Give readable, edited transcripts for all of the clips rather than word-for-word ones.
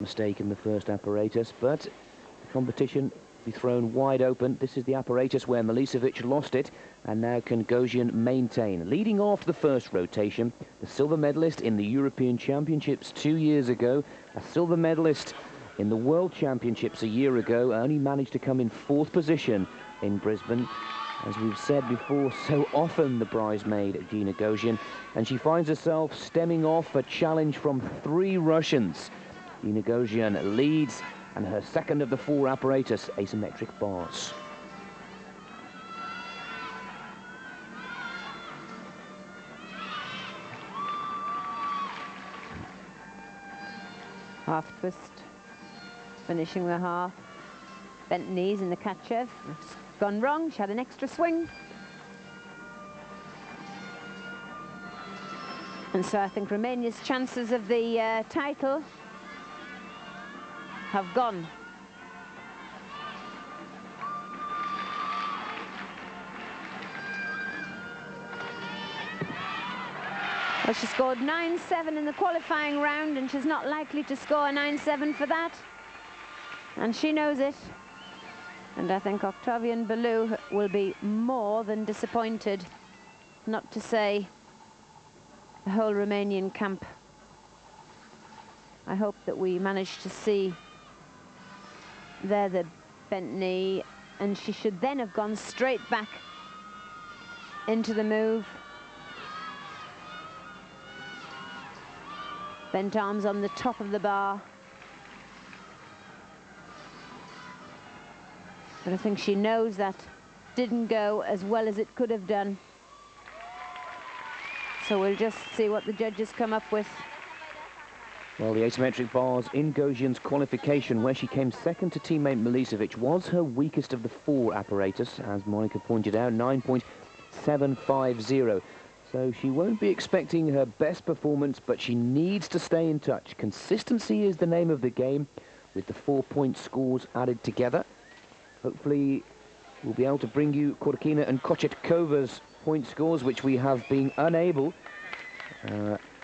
mistake in the first apparatus, but the competition be thrown wide open. This is the apparatus where Milicevic lost it, and now can Gogin maintain. Leading off the first rotation, the silver medalist in the European Championships 2 years ago, a silver medalist in the World Championships a year ago, only managed to come in 4th position in Brisbane. As we've said before, so often the bridesmaid, Dina Gogin, and she finds herself stemming off a challenge from 3 Russians. Dina Gogin leads, and her second of the 4 apparatus, asymmetric bars. Half twist, finishing the half. Bent knees in the Kachev. It's gone wrong, she had an extra swing. And so I think Romania's chances of the title have gone. Well, she scored 9-7 in the qualifying round, and she's not likely to score a 9-7 for that. And she knows it. And I think Octavian Belu will be more than disappointed, not to say the whole Romanian camp. I hope that we manage to see there the bent knee, and she should then have gone straight back into the move. Bent arms on the top of the bar. But I think she knows that didn't go as well as it could have done. So we'll just see what the judges come up with. Well, the asymmetric bars in Gogin's qualification, where she came second to teammate Milicevic, was her weakest of the 4 apparatus, as Monica pointed out, 9.750. So she won't be expecting her best performance, but she needs to stay in touch. Consistency is the name of the game, with the 4-point scores added together. Hopefully, we'll be able to bring you Korkina and Kochetkova's point scores, which we have been unable.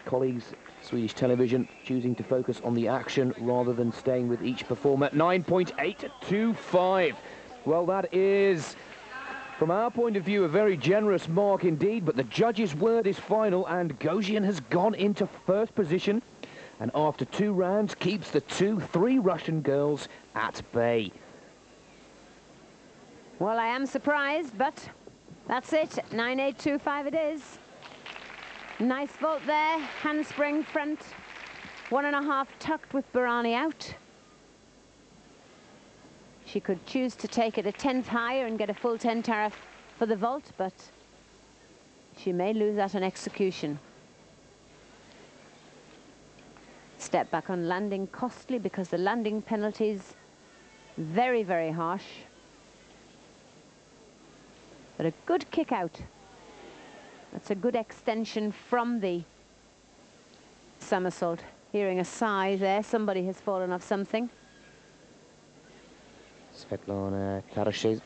Colleagues, Swedish television, choosing to focus on the action rather than staying with each performer. 9.825. Well, that is, from our point of view, a very generous mark indeed, but the judge's word is final, and Gogin has gone into 1st position, and after 2 rounds keeps the 2-3 Russian girls at bay. Well, I am surprised, but that's it. 9.825 it is. Nice vault there, handspring front, 1.5 tucked with Barani out. She could choose to take it a 10th higher and get a full 10 tariff for the vault, but she may lose that on execution. Step back on landing, costly because the landing penalties very, very harsh. But a good kick out. That's a good extension from the somersault. Hearing a sigh there, somebody has fallen off something. Svetlana Tarasevich,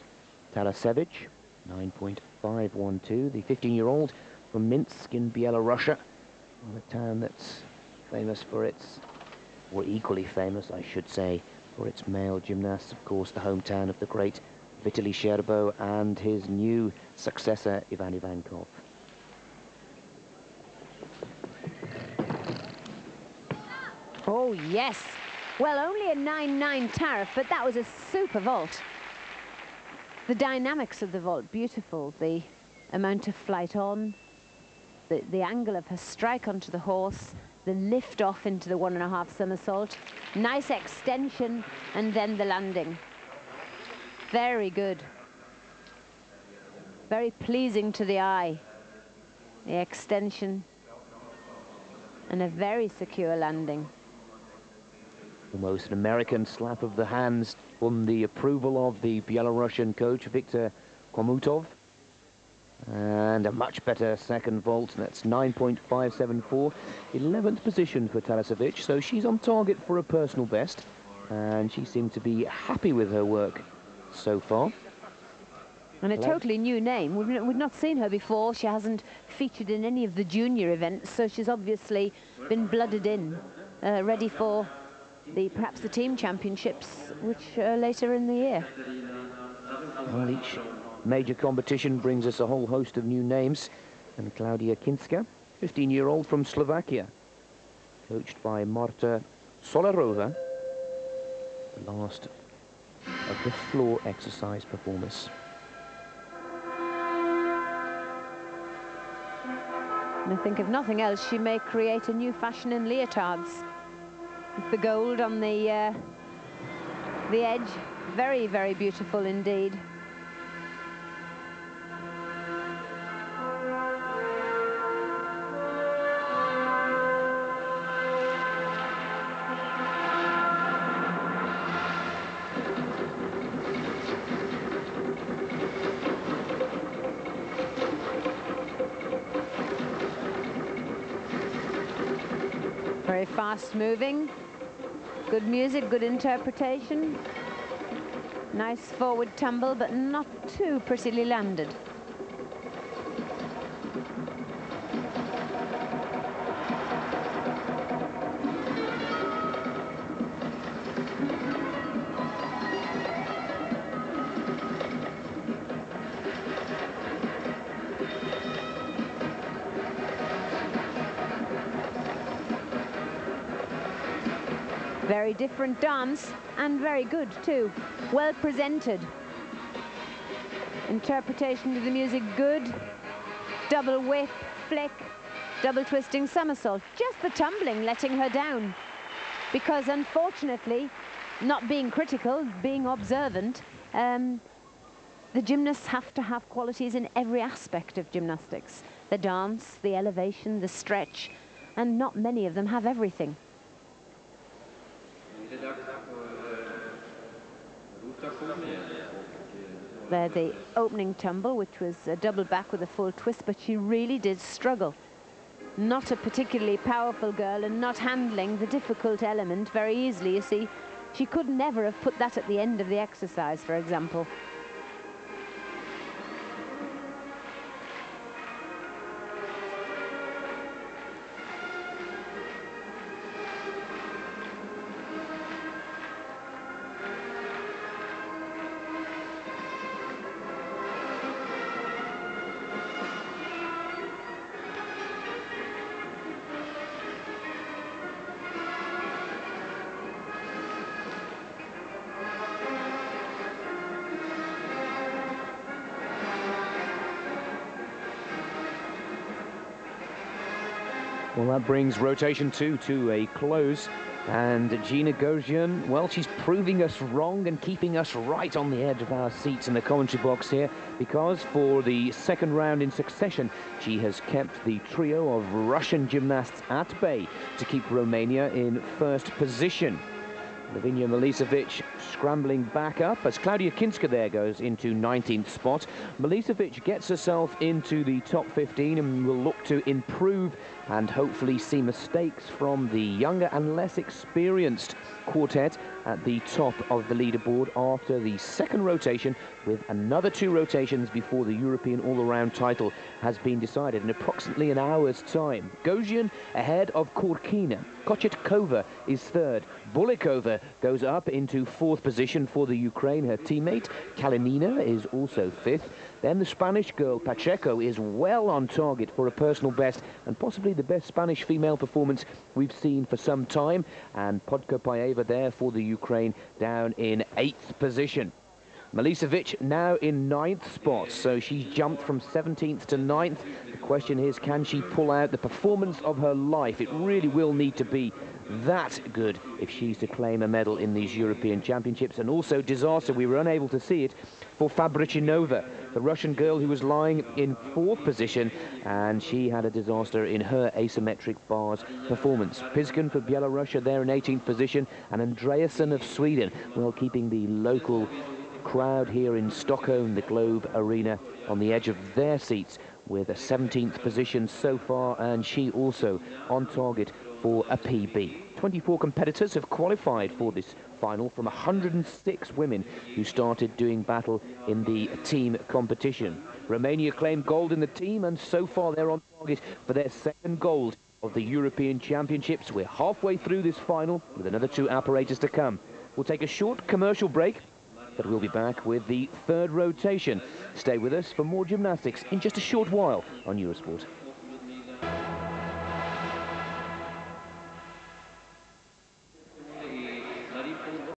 9.512, the 15-year-old from Minsk in Belarusia, a town that's famous for its, or equally famous, I should say, for its male gymnasts. Of course, the hometown of the great Vitaly Sherbo and his new successor, Ivan Ivankov. Oh, yes. Well, only a 9.9 tariff, but that was a super vault. The dynamics of the vault, beautiful. The amount of flight on, the angle of her strike onto the horse, the lift off into the 1.5 somersault, nice extension, and then the landing. Very good. Very pleasing to the eye. The extension and a very secure landing. Almost an American slap of the hands from the approval of the Belarusian coach, Viktor Khomutov. And a much better second vault. That's 9.574. 11th position for Tarasevich, so she's on target for a personal best. And she seemed to be happy with her work so far. And a totally new name. We've not seen her before. She hasn't featured in any of the junior events, so she's obviously been blooded in, ready for perhaps the team championships, which are later in the year. Well, each major competition brings us a whole host of new names. And Klaudia Kinska, 15-year-old from Slovakia, coached by Marta Solarova, the last of the floor exercise performers. And I think if nothing else, she may create a new fashion in leotards. With the gold on the edge, very, very beautiful indeed. Very fast moving, good music, good interpretation. Nice forward tumble, but not too prettily landed. Very different dance, and very good too. Well presented. Interpretation of the music good. Double whip, flick, double twisting somersault. Just the tumbling letting her down. Because unfortunately, not being critical, being observant, the gymnasts have to have qualities in every aspect of gymnastics. The dance, the elevation, the stretch, and not many of them have everything. There, the opening tumble, which was a double back with a full twist, but she really did struggle. Not a particularly powerful girl, and not handling the difficult element very easily. You see, she could never have put that at the end of the exercise, for example. Well, that brings rotation 2 to a close. And Gina Gosian, well, she's proving us wrong and keeping us right on the edge of our seats in the commentary box here, because for the second round in succession, she has kept the trio of Russian gymnasts at bay to keep Romania in first position. Lavinia Milicevic scrambling back up as Klaudia Kinska there goes into 19th spot. Milicevic gets herself into the top 15 and will look to improve and hopefully see mistakes from the younger and less experienced quartet at the top of the leaderboard after the second rotation, with another 2 rotations before the European all-around title has been decided in approximately an hour's time. Gosian ahead of Korkina. Kochetkova is third. Bulikova goes up into 4th position for the Ukraine. Her teammate Kalinina is also 5th. Then the Spanish girl Pacheco is well on target for a personal best and possibly the best Spanish female performance we've seen for some time. And Podkopaeva there for the Ukraine down in 8th position. Milicevic now in 9th spot, so she's jumped from 17th to 9th. The question is, can she pull out the performance of her life? It really will need to be that good if she's to claim a medal in these European Championships. And also disaster, we were unable to see it, for Fabrichinova, the Russian girl who was lying in 4th position, and she had a disaster in her asymmetric bars performance. Piskin for Belarus there in 18th position, and Andreasen of Sweden, well, keeping the local crowd here in Stockholm, the Globe Arena, on the edge of their seats with a 17th position so far, and she also on target for a PB. 24 competitors have qualified for this final from 106 women who started doing battle in the team competition. Romania claimed gold in the team, and so far they're on target for their second gold of the European Championships. We're halfway through this final with another 2 apparatus to come. We'll take a short commercial break, but we'll be back with the third rotation. Stay with us for more gymnastics in just a short while on Eurosport.